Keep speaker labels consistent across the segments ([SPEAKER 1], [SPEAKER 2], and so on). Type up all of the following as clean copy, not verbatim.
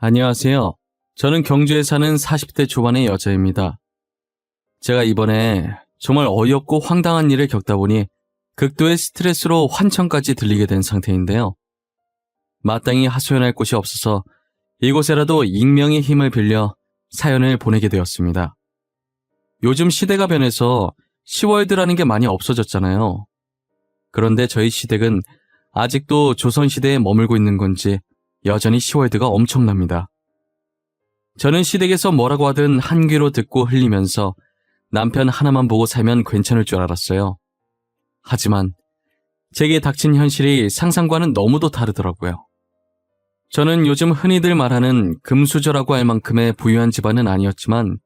[SPEAKER 1] 안녕하세요. 저는 경주에 사는 40대 초반의 여자입니다. 제가 이번에 정말 어이없고 황당한 일을 겪다 보니 극도의 스트레스로 환청까지 들리게 된 상태인데요. 마땅히 하소연할 곳이 없어서 이곳에라도 익명의 힘을 빌려 사연을 보내게 되었습니다. 요즘 시대가 변해서 시월드라는 게 많이 없어졌잖아요. 그런데 저희 시댁은 아직도 조선시대에 머물고 있는 건지 여전히 시월드가 엄청납니다. 저는 시댁에서 뭐라고 하든 한 귀로 듣고 흘리면서 남편 하나만 보고 살면 괜찮을 줄 알았어요. 하지만 제게 닥친 현실이 상상과는 너무도 다르더라고요. 저는 요즘 흔히들 말하는 금수저라고 할 만큼의 부유한 집안은 아니었지만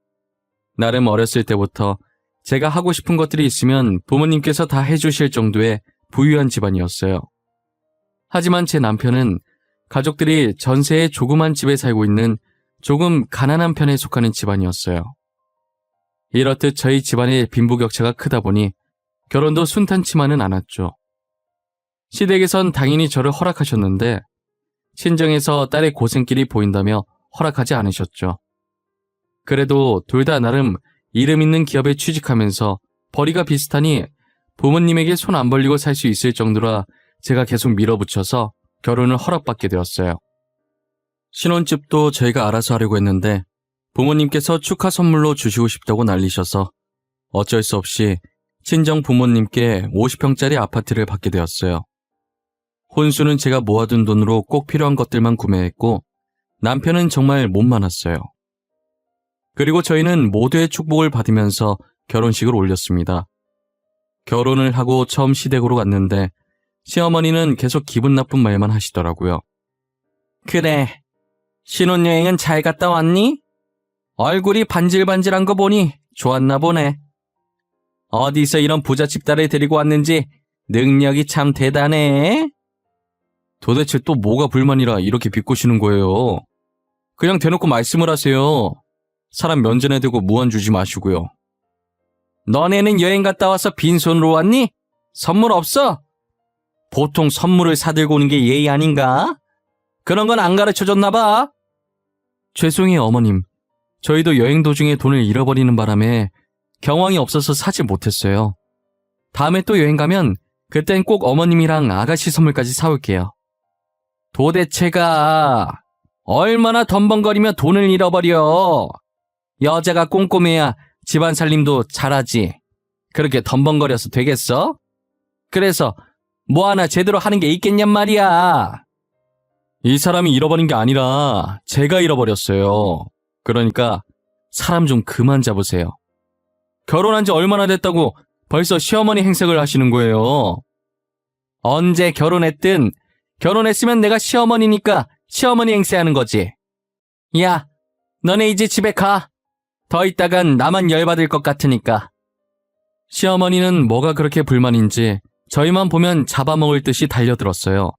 [SPEAKER 1] 나름 어렸을 때부터 제가 하고 싶은 것들이 있으면 부모님께서 다 해주실 정도의 부유한 집안이었어요. 하지만 제 남편은 가족들이 전세의 조그만 집에 살고 있는 조금 가난한 편에 속하는 집안이었어요. 이렇듯 저희 집안의 빈부격차가 크다 보니 결혼도 순탄치만은 않았죠. 시댁에선 당연히 저를 허락하셨는데 친정에서 딸의 고생길이 보인다며 허락하지 않으셨죠. 그래도 둘 다 나름 이름 있는 기업에 취직하면서 벌이가 비슷하니 부모님에게 손 안 벌리고 살 수 있을 정도라 제가 계속 밀어붙여서 결혼을 허락받게 되었어요. 신혼집도 저희가 알아서 하려고 했는데 부모님께서 축하 선물로 주시고 싶다고 난리셔서 어쩔 수 없이 친정 부모님께 50평짜리 아파트를 받게 되었어요. 혼수는 제가 모아둔 돈으로 꼭 필요한 것들만 구매했고 남편은 정말 못 많았어요. 그리고 저희는 모두의 축복을 받으면서 결혼식을 올렸습니다. 결혼을 하고 처음 시댁으로 갔는데 시어머니는 계속 기분 나쁜 말만 하시더라고요. 그래, 신혼여행은 잘 갔다 왔니? 얼굴이 반질반질한 거 보니 좋았나 보네. 어디서 이런 부잣집 딸을 데리고 왔는지 능력이 참 대단해. 도대체 또 뭐가 불만이라 이렇게 비꼬시는 거예요? 그냥 대놓고 말씀을 하세요. 사람 면전에 대고 무안 주지 마시고요. 너네는 여행 갔다 와서 빈손으로 왔니? 선물 없어? 보통 선물을 사들고 오는 게 예의 아닌가? 그런 건 안 가르쳐줬나 봐. 죄송해요, 어머님. 저희도 여행 도중에 돈을 잃어버리는 바람에 경황이 없어서 사지 못했어요. 다음에 또 여행 가면 그땐 꼭 어머님이랑 아가씨 선물까지 사올게요. 도대체가 얼마나 덤벙거리며 돈을 잃어버려. 여자가 꼼꼼해야 집안 살림도 잘하지. 그렇게 덤벙거려서 되겠어? 그래서 뭐 하나 제대로 하는 게 있겠냔 말이야. 이 사람이 잃어버린 게 아니라 제가 잃어버렸어요. 그러니까 사람 좀 그만 잡으세요. 결혼한 지 얼마나 됐다고 벌써 시어머니 행색을 하시는 거예요. 언제 결혼했든 결혼했으면 내가 시어머니니까 시어머니 행세하는 거지. 야, 너네 이제 집에 가. 더 있다간 나만 열받을 것 같으니까. 시어머니는 뭐가 그렇게 불만인지 저희만 보면 잡아먹을 듯이 달려들었어요.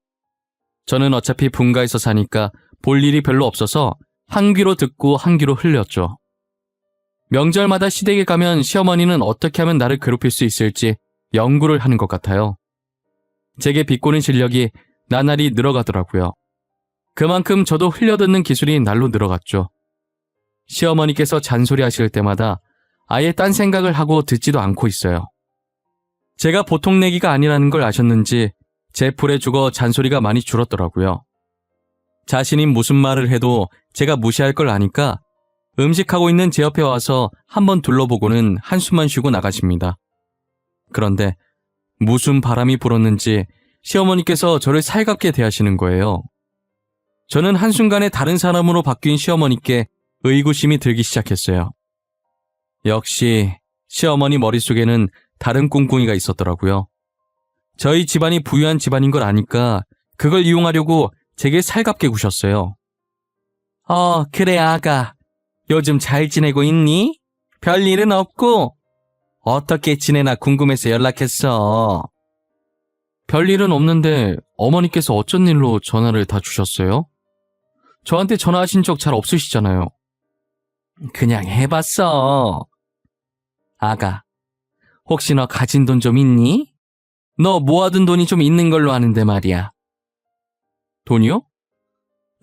[SPEAKER 1] 저는 어차피 분가에서 사니까 볼 일이 별로 없어서 한 귀로 듣고 한 귀로 흘렸죠. 명절마다 시댁에 가면 시어머니는 어떻게 하면 나를 괴롭힐 수 있을지 연구를 하는 것 같아요. 제게 비꼬는 실력이 나날이 늘어가더라고요. 그만큼 저도 흘려듣는 기술이 날로 늘어갔죠. 시어머니께서 잔소리하실 때마다 아예 딴 생각을 하고 듣지도 않고 있어요. 제가 보통 내기가 아니라는 걸 아셨는지 제 풀에 죽어 잔소리가 많이 줄었더라고요. 자신이 무슨 말을 해도 제가 무시할 걸 아니까 음식하고 있는 제 옆에 와서 한번 둘러보고는 한숨만 쉬고 나가십니다. 그런데 무슨 바람이 불었는지 시어머니께서 저를 살갑게 대하시는 거예요. 저는 한순간에 다른 사람으로 바뀐 시어머니께 의구심이 들기 시작했어요. 역시 시어머니 머릿속에는 다른 꿍꿍이가 있었더라고요. 저희 집안이 부유한 집안인 걸 아니까 그걸 이용하려고 제게 살갑게 구셨어요. 그래 아가. 요즘 잘 지내고 있니? 별일은 없고? 어떻게 지내나 궁금해서 연락했어. 별일은 없는데 어머니께서 어쩐 일로 전화를 다 주셨어요? 저한테 전화하신 적 잘 없으시잖아요. 그냥 해봤어. 아가, 혹시 너 가진 돈 좀 있니? 너 모아둔 돈이 좀 있는 걸로 아는데 말이야. 돈이요?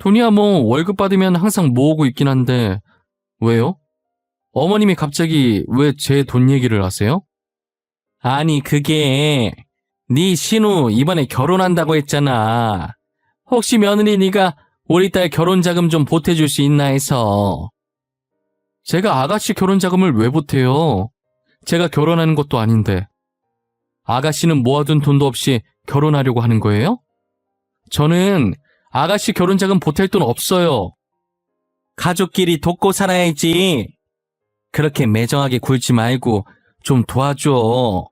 [SPEAKER 1] 돈이야 뭐 월급 받으면 항상 모으고 있긴 한데 왜요? 어머님이 갑자기 왜 제 돈 얘기를 하세요? 아니 그게 네 신우 이번에 결혼한다고 했잖아. 혹시 며느리 네가 우리 딸 결혼 자금 좀 보태줄 수 있나 해서. 제가 아가씨 결혼 자금을 왜 보태요? 제가 결혼하는 것도 아닌데. 아가씨는 모아둔 돈도 없이 결혼하려고 하는 거예요? 저는 아가씨 결혼 자금 보탤 돈 없어요. 가족끼리 돕고 살아야지. 그렇게 매정하게 굴지 말고 좀 도와줘.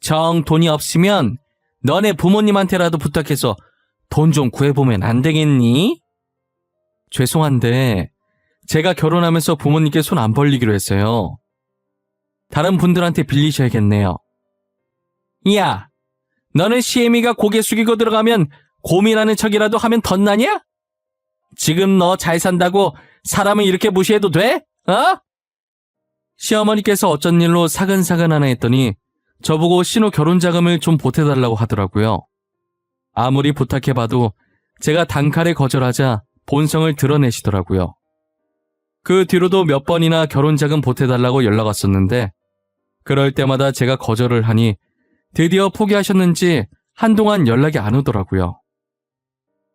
[SPEAKER 1] 정 돈이 없으면 너네 부모님한테라도 부탁해서 돈 좀 구해보면 안 되겠니? 죄송한데 제가 결혼하면서 부모님께 손 안 벌리기로 했어요. 다른 분들한테 빌리셔야겠네요. 야, 너는 시애미가 고개 숙이고 들어가면 고민하는 척이라도 하면 덧나냐? 지금 너 잘 산다고 사람을 이렇게 무시해도 돼? 어? 시어머니께서 어쩐 일로 사근사근하나 했더니 저보고 신우 결혼 자금을 좀 보태달라고 하더라고요. 아무리 부탁해봐도 제가 단칼에 거절하자 본성을 드러내시더라고요. 그 뒤로도 몇 번이나 결혼 자금 보태달라고 연락 왔었는데 그럴 때마다 제가 거절을 하니 드디어 포기하셨는지 한동안 연락이 안 오더라고요.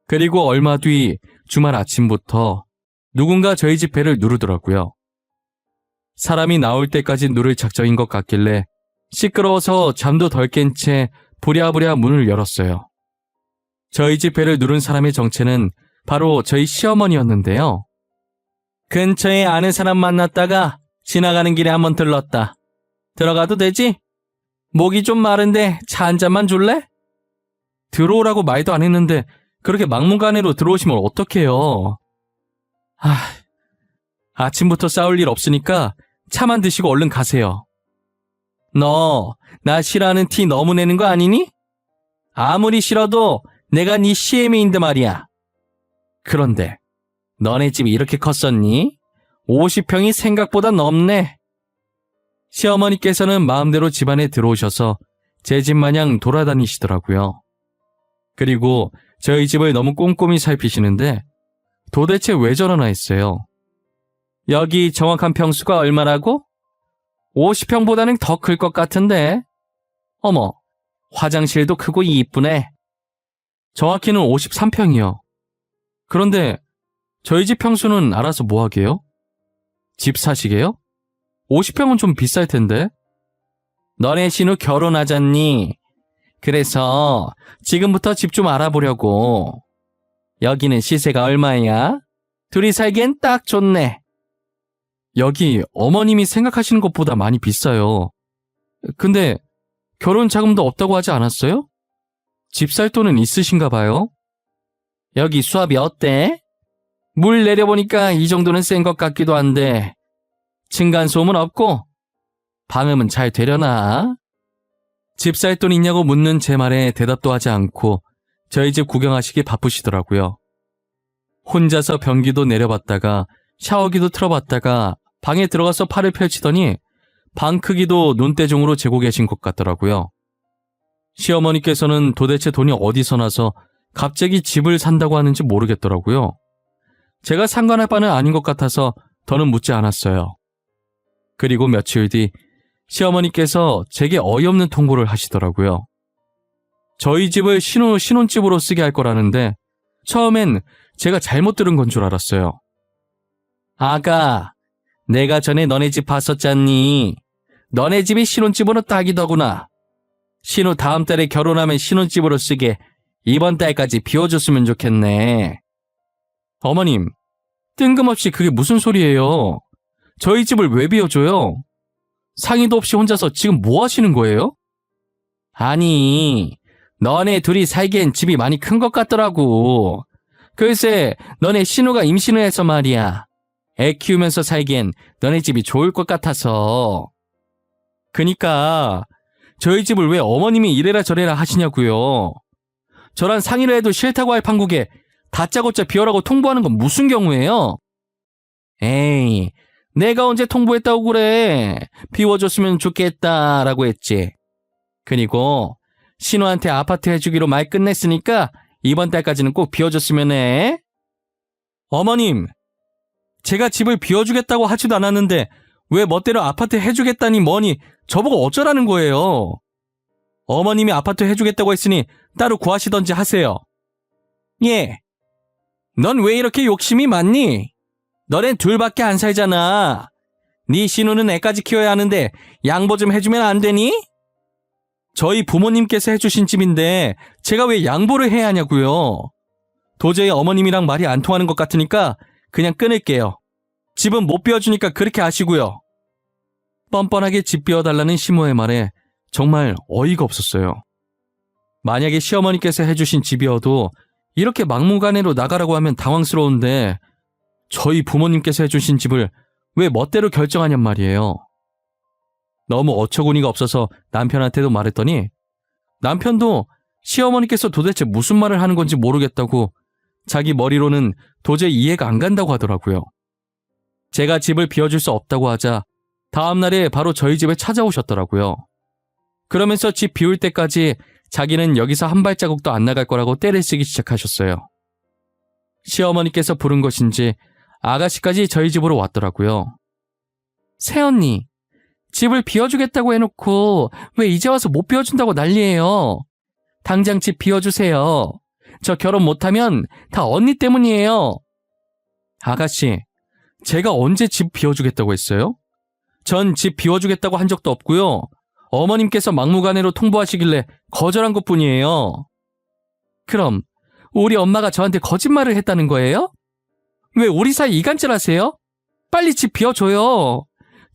[SPEAKER 1] 그리고 얼마 뒤 주말 아침부터 누군가 저희 집 배를 누르더라고요. 사람이 나올 때까지 누를 작정인 것 같길래 시끄러워서 잠도 덜 깬 채 부랴부랴 문을 열었어요. 저희 집 배를 누른 사람의 정체는 바로 저희 시어머니였는데요. 근처에 아는 사람 만났다가 지나가는 길에 한번 들렀다. 들어가도 되지? 목이 좀 마른데 차 한 잔만 줄래? 들어오라고 말도 안 했는데 그렇게 막무가내로 들어오시면 어떡해요. 아침부터 싸울 일 없으니까 차만 드시고 얼른 가세요. 너 나 싫어하는 티 너무 내는 거 아니니? 아무리 싫어도 내가 네 시애미인데 말이야. 그런데 너네 집이 이렇게 컸었니? 50평이 생각보다 넓네. 시어머니께서는 마음대로 집안에 들어오셔서 제 집 마냥 돌아다니시더라고요. 그리고 저희 집을 너무 꼼꼼히 살피시는데 도대체 왜 저러나 했어요. 여기 정확한 평수가 얼마라고? 50평보다는 더 클 것 같은데. 어머, 화장실도 크고 이쁘네. 정확히는 53평이요. 그런데 저희 집 평수는 알아서 뭐 하게요? 집 사시게요? 50평은 좀 비쌀 텐데. 너네 신우 결혼하잖니? 그래서 지금부터 집 좀 알아보려고. 여기는 시세가 얼마야? 둘이 살기엔 딱 좋네. 여기 어머님이 생각하시는 것보다 많이 비싸요. 근데 결혼 자금도 없다고 하지 않았어요? 집 살 돈은 있으신가 봐요? 여기 수압이 어때? 물 내려보니까 이 정도는 센 것 같기도 한데 층간소음은 없고 방음은 잘 되려나? 집 살 돈 있냐고 묻는 제 말에 대답도 하지 않고 저희 집 구경하시기 바쁘시더라고요. 혼자서 변기도 내려봤다가 샤워기도 틀어봤다가 방에 들어가서 팔을 펼치더니 방 크기도 눈대중으로 재고 계신 것 같더라고요. 시어머니께서는 도대체 돈이 어디서 나서 갑자기 집을 산다고 하는지 모르겠더라고요. 제가 상관할 바는 아닌 것 같아서 더는 묻지 않았어요. 그리고 며칠 뒤 시어머니께서 제게 어이없는 통보를 하시더라고요. 저희 집을 신혼집으로 쓰게 할 거라는데 처음엔 제가 잘못 들은 건 줄 알았어요. 아가, 내가 전에 너네 집 봤었잖니. 너네 집이 신혼집으로 딱이더구나. 신우 다음 달에 결혼하면 신혼집으로 쓰게 이번 달까지 비워줬으면 좋겠네. 어머님, 뜬금없이 그게 무슨 소리예요? 저희 집을 왜 비워줘요? 상의도 없이 혼자서 지금 뭐 하시는 거예요? 아니, 너네 둘이 살기엔 집이 많이 큰 것 같더라고. 글쎄, 너네 신우가 임신을 해서 말이야. 애 키우면서 살기엔 너네 집이 좋을 것 같아서. 그니까 저희 집을 왜 어머님이 이래라 저래라 하시냐고요. 저랑 상의를 해도 싫다고 할 판국에 다짜고짜 비워라고 통보하는 건 무슨 경우예요? 에이, 내가 언제 통보했다고 그래. 비워줬으면 좋겠다라고 했지. 그리고 신우한테 아파트 해주기로 말 끝냈으니까 이번 달까지는 꼭 비워줬으면 해. 어머님, 제가 집을 비워주겠다고 하지도 않았는데 왜 멋대로 아파트 해주겠다니 뭐니 저보고 어쩌라는 거예요. 어머님이 아파트 해주겠다고 했으니 따로 구하시던지 하세요. 예. 넌 왜 이렇게 욕심이 많니? 너넨 둘밖에 안 살잖아. 네 신우는 애까지 키워야 하는데 양보 좀 해주면 안 되니? 저희 부모님께서 해주신 집인데 제가 왜 양보를 해야 하냐고요. 도저히 어머님이랑 말이 안 통하는 것 같으니까 그냥 끊을게요. 집은 못 비워주니까 그렇게 아시고요. 뻔뻔하게 집 비워달라는 시모의 말에 정말 어이가 없었어요. 만약에 시어머니께서 해주신 집이어도 이렇게 막무가내로 나가라고 하면 당황스러운데 저희 부모님께서 해주신 집을 왜 멋대로 결정하냔 말이에요. 너무 어처구니가 없어서 남편한테도 말했더니 남편도 시어머니께서 도대체 무슨 말을 하는 건지 모르겠다고 자기 머리로는 도저히 이해가 안 간다고 하더라고요. 제가 집을 비워줄 수 없다고 하자 다음날에 바로 저희 집에 찾아오셨더라고요. 그러면서 집 비울 때까지 자기는 여기서 한 발자국도 안 나갈 거라고 떼를 쓰기 시작하셨어요. 시어머니께서 부른 것인지 아가씨까지 저희 집으로 왔더라고요. 새언니, 집을 비워주겠다고 해놓고 왜 이제 와서 못 비워준다고 난리예요. 당장 집 비워주세요. 저 결혼 못하면 다 언니 때문이에요. 아가씨, 제가 언제 집 비워주겠다고 했어요? 전 집 비워주겠다고 한 적도 없고요. 어머님께서 막무가내로 통보하시길래 거절한 것뿐이에요. 그럼 우리 엄마가 저한테 거짓말을 했다는 거예요? 왜 우리 사이 이간질하세요? 빨리 집 비워줘요.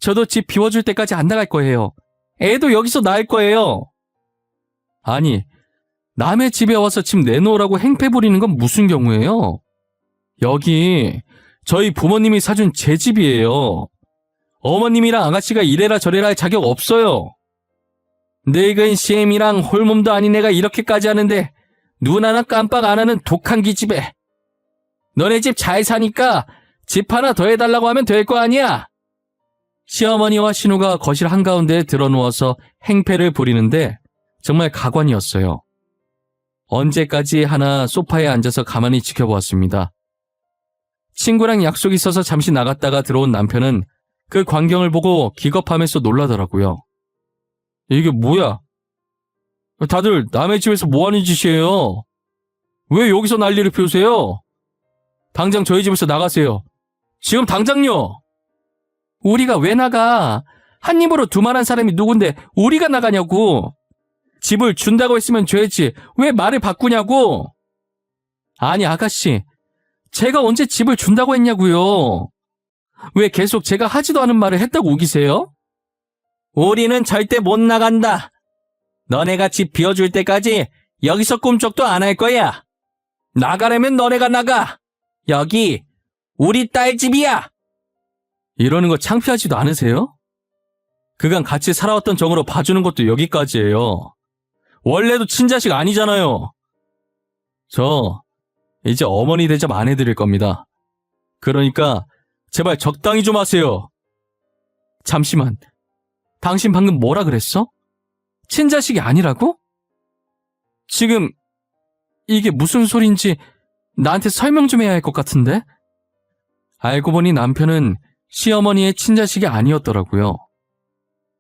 [SPEAKER 1] 저도 집 비워줄 때까지 안 나갈 거예요. 애도 여기서 낳을 거예요. 아니, 남의 집에 와서 집 내놓으라고 행패 부리는 건 무슨 경우예요? 여기 저희 부모님이 사준 제 집이에요. 어머님이랑 아가씨가 이래라 저래라 할 자격 없어요. 늙은 CM이랑 홀몸도 아닌 애가 이렇게까지 하는데 눈 하나 깜빡 안 하는 독한 기집애. 너네 집 잘 사니까 집 하나 더 해달라고 하면 될 거 아니야? 시어머니와 신우가 거실 한가운데에 드러누워서 행패를 부리는데 정말 가관이었어요. 언제까지 하나 소파에 앉아서 가만히 지켜보았습니다. 친구랑 약속이 있어서 잠시 나갔다가 들어온 남편은 그 광경을 보고 기겁하면서 놀라더라고요. 이게 뭐야? 다들 남의 집에서 뭐하는 짓이에요? 왜 여기서 난리를 피우세요? 당장 저희 집에서 나가세요. 지금 당장요! 우리가 왜 나가? 한 입으로 두말한 사람이 누군데 우리가 나가냐고! 집을 준다고 했으면 줘야지 왜 말을 바꾸냐고! 아니 아가씨, 제가 언제 집을 준다고 했냐고요? 왜 계속 제가 하지도 않은 말을 했다고 우기세요? 우리는 절대 못 나간다. 너네가 집 비워줄 때까지 여기서 꿈쩍도 안 할 거야. 나가려면 너네가 나가. 여기 우리 딸 집이야. 이러는 거 창피하지도 않으세요? 그간 같이 살아왔던 정으로 봐주는 것도 여기까지예요. 원래도 친자식 아니잖아요. 저 이제 어머니 대접 안 해드릴 겁니다. 그러니까 제발 적당히 좀 하세요. 잠시만, 당신 방금 뭐라 그랬어? 친자식이 아니라고? 지금 이게 무슨 소린지 나한테 설명 좀 해야 할 것 같은데? 알고 보니 남편은 시어머니의 친자식이 아니었더라고요.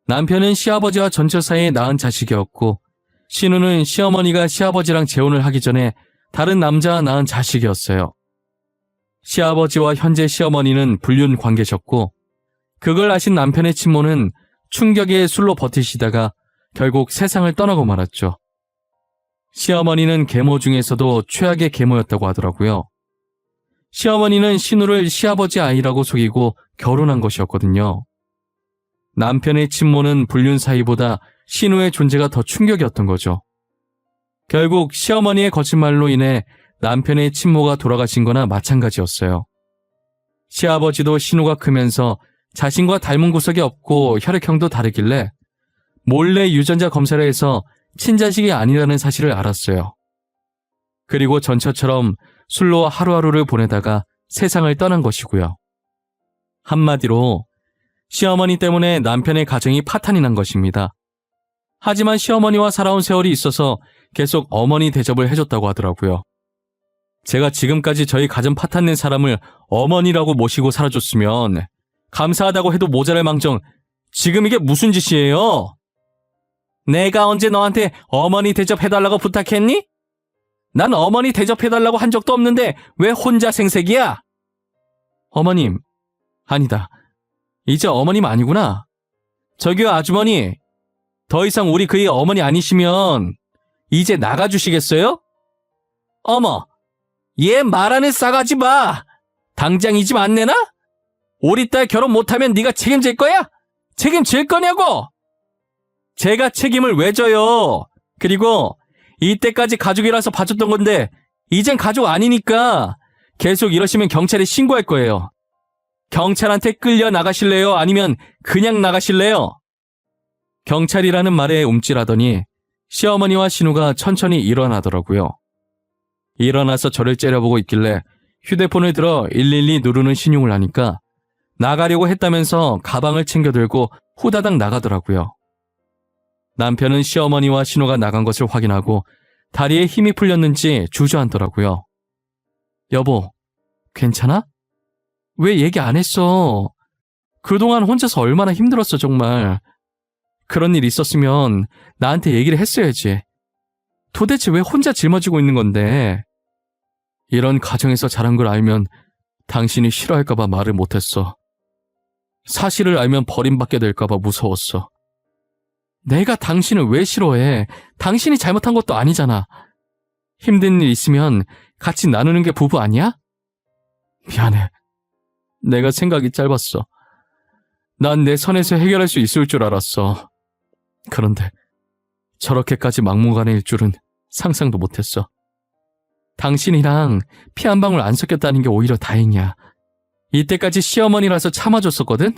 [SPEAKER 1] 남편은 시아버지와 전처 사이에 낳은 자식이었고 신우는 시어머니가 시아버지랑 재혼을 하기 전에 다른 남자와 낳은 자식이었어요. 시아버지와 현재 시어머니는 불륜 관계셨고 그걸 아신 남편의 친모는 충격에 술로 버티시다가 결국 세상을 떠나고 말았죠. 시어머니는 계모 중에서도 최악의 계모였다고 하더라고요. 시어머니는 신우를 시아버지 아이라고 속이고 결혼한 것이었거든요. 남편의 친모는 불륜 사이보다 신우의 존재가 더 충격이었던 거죠. 결국 시어머니의 거짓말로 인해 남편의 친모가 돌아가신 거나 마찬가지였어요. 시아버지도 신우가 크면서 자신과 닮은 구석이 없고 혈액형도 다르길래 몰래 유전자 검사를 해서 친자식이 아니라는 사실을 알았어요. 그리고 전처처럼 술로 하루하루를 보내다가 세상을 떠난 것이고요. 한마디로 시어머니 때문에 남편의 가정이 파탄이 난 것입니다. 하지만 시어머니와 살아온 세월이 있어서 계속 어머니 대접을 해줬다고 하더라고요. 제가 지금까지 저희 가정 파탄 낸 사람을 어머니라고 모시고 살아줬으면 감사하다고 해도 모자랄 망정 지금 이게 무슨 짓이에요? 내가 언제 너한테 어머니 대접해달라고 부탁했니? 난 어머니 대접해달라고 한 적도 없는데 왜 혼자 생색이야? 어머님, 아니다. 이제 어머님 아니구나. 저기요 아주머니, 더 이상 우리 그의 어머니 아니시면 이제 나가주시겠어요? 어머, 얘 말하는 싸가지 봐. 당장 이 집 안 내나? 우리 딸 결혼 못하면 네가 책임질 거야? 책임질 거냐고? 제가 책임을 왜 져요? 그리고 이때까지 가족이라서 봐줬던 건데 이젠 가족 아니니까 계속 이러시면 경찰에 신고할 거예요. 경찰한테 끌려 나가실래요? 아니면 그냥 나가실래요? 경찰이라는 말에 움찔하더니 시어머니와 신우가 천천히 일어나더라고요. 일어나서 저를 째려보고 있길래 휴대폰을 들어 112 누르는 신용을 하니까 나가려고 했다면서 가방을 챙겨 들고 후다닥 나가더라고요. 남편은 시어머니와 신우가 나간 것을 확인하고 다리에 힘이 풀렸는지 주저앉더라고요. 여보, 괜찮아? 왜 얘기 안 했어? 그동안 혼자서 얼마나 힘들었어 정말. 그런 일 있었으면 나한테 얘기를 했어야지. 도대체 왜 혼자 짊어지고 있는 건데? 이런 가정에서 자란 걸 알면 당신이 싫어할까봐 말을 못했어. 사실을 알면 버림받게 될까봐 무서웠어. 내가 당신을 왜 싫어해? 당신이 잘못한 것도 아니잖아. 힘든 일 있으면 같이 나누는 게 부부 아니야? 미안해. 내가 생각이 짧았어. 난 내 선에서 해결할 수 있을 줄 알았어. 그런데 저렇게까지 막무가내일 줄은 상상도 못했어. 당신이랑 피 한 방울 안 섞였다는 게 오히려 다행이야. 이때까지 시어머니라서 참아줬었거든?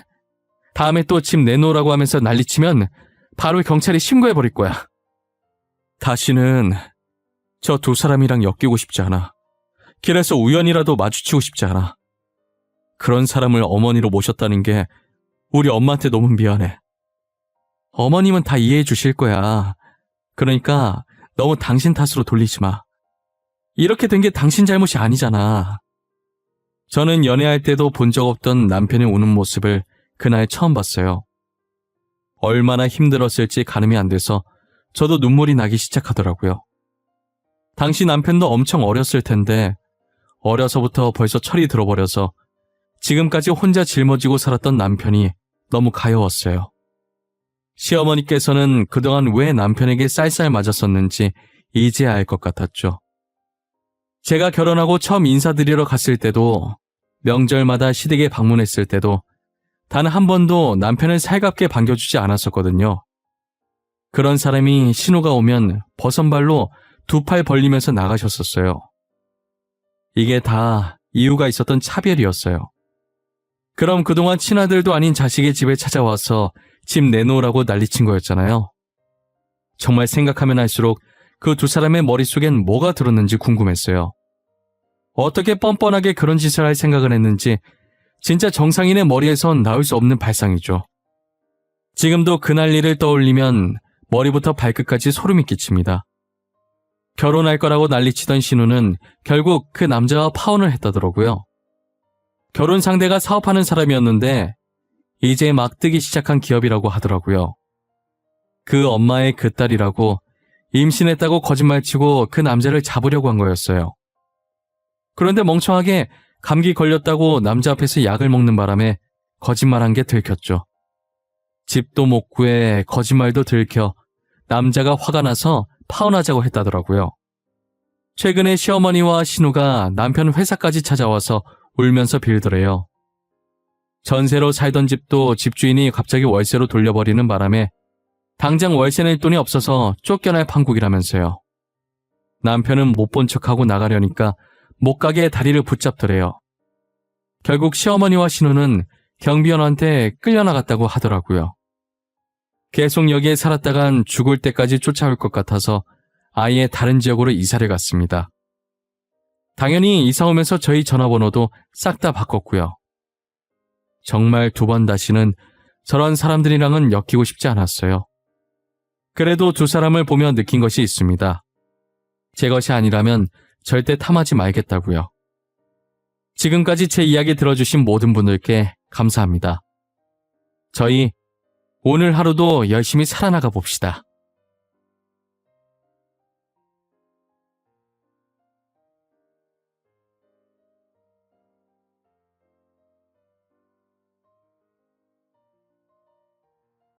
[SPEAKER 1] 다음에 또 집 내놓으라고 하면서 난리치면 바로 경찰에 신고해버릴 거야. 다시는 저 두 사람이랑 엮이고 싶지 않아. 길에서 우연이라도 마주치고 싶지 않아. 그런 사람을 어머니로 모셨다는 게 우리 엄마한테 너무 미안해. 어머님은 다 이해해 주실 거야. 그러니까 너무 당신 탓으로 돌리지 마. 이렇게 된 게 당신 잘못이 아니잖아. 저는 연애할 때도 본 적 없던 남편이 우는 모습을 그날 처음 봤어요. 얼마나 힘들었을지 가늠이 안 돼서 저도 눈물이 나기 시작하더라고요. 당시 남편도 엄청 어렸을 텐데 어려서부터 벌써 철이 들어버려서 지금까지 혼자 짊어지고 살았던 남편이 너무 가여웠어요. 시어머니께서는 그동안 왜 남편에게 쌀쌀 맞았었는지 이제야 알 것 같았죠. 제가 결혼하고 처음 인사드리러 갔을 때도 명절마다 시댁에 방문했을 때도 단 한 번도 남편을 살갑게 반겨주지 않았었거든요. 그런 사람이 신호가 오면 버선발로 두 팔 벌리면서 나가셨었어요. 이게 다 이유가 있었던 차별이었어요. 그럼 그동안 친아들도 아닌 자식의 집에 찾아와서 집 내놓으라고 난리친 거였잖아요. 정말 생각하면 할수록 그 두 사람의 머릿속엔 뭐가 들었는지 궁금했어요. 어떻게 뻔뻔하게 그런 짓을 할 생각을 했는지 진짜 정상인의 머리에선 나올 수 없는 발상이죠. 지금도 그날 일을 떠올리면 머리부터 발끝까지 소름이 끼칩니다. 결혼할 거라고 난리치던 신우는 결국 그 남자와 파혼을 했다더라고요. 결혼 상대가 사업하는 사람이었는데 이제 막 뜨기 시작한 기업이라고 하더라고요. 그 엄마의 그 딸이라고 임신했다고 거짓말치고 그 남자를 잡으려고 한 거였어요. 그런데 멍청하게 감기 걸렸다고 남자 앞에서 약을 먹는 바람에 거짓말한 게 들켰죠. 집도 못 구해 거짓말도 들켜 남자가 화가 나서 파혼하자고 했다더라고요. 최근에 시어머니와 신우가 남편 회사까지 찾아와서 울면서 빌더래요. 전세로 살던 집도 집주인이 갑자기 월세로 돌려버리는 바람에 당장 월세 낼 돈이 없어서 쫓겨날 판국이라면서요. 남편은 못 본 척하고 나가려니까 못 가게 다리를 붙잡더래요. 결국 시어머니와 신우는 경비원한테 끌려나갔다고 하더라고요. 계속 여기에 살았다간 죽을 때까지 쫓아올 것 같아서 아예 다른 지역으로 이사를 갔습니다. 당연히 이사 오면서 저희 전화번호도 싹 다 바꿨고요. 정말 두 번 다시는 저런 사람들이랑은 엮이고 싶지 않았어요. 그래도 두 사람을 보며 느낀 것이 있습니다. 제 것이 아니라면 절대 탐하지 말겠다고요. 지금까지 제 이야기 들어주신 모든 분들께 감사합니다. 저희 오늘 하루도 열심히 살아나가 봅시다.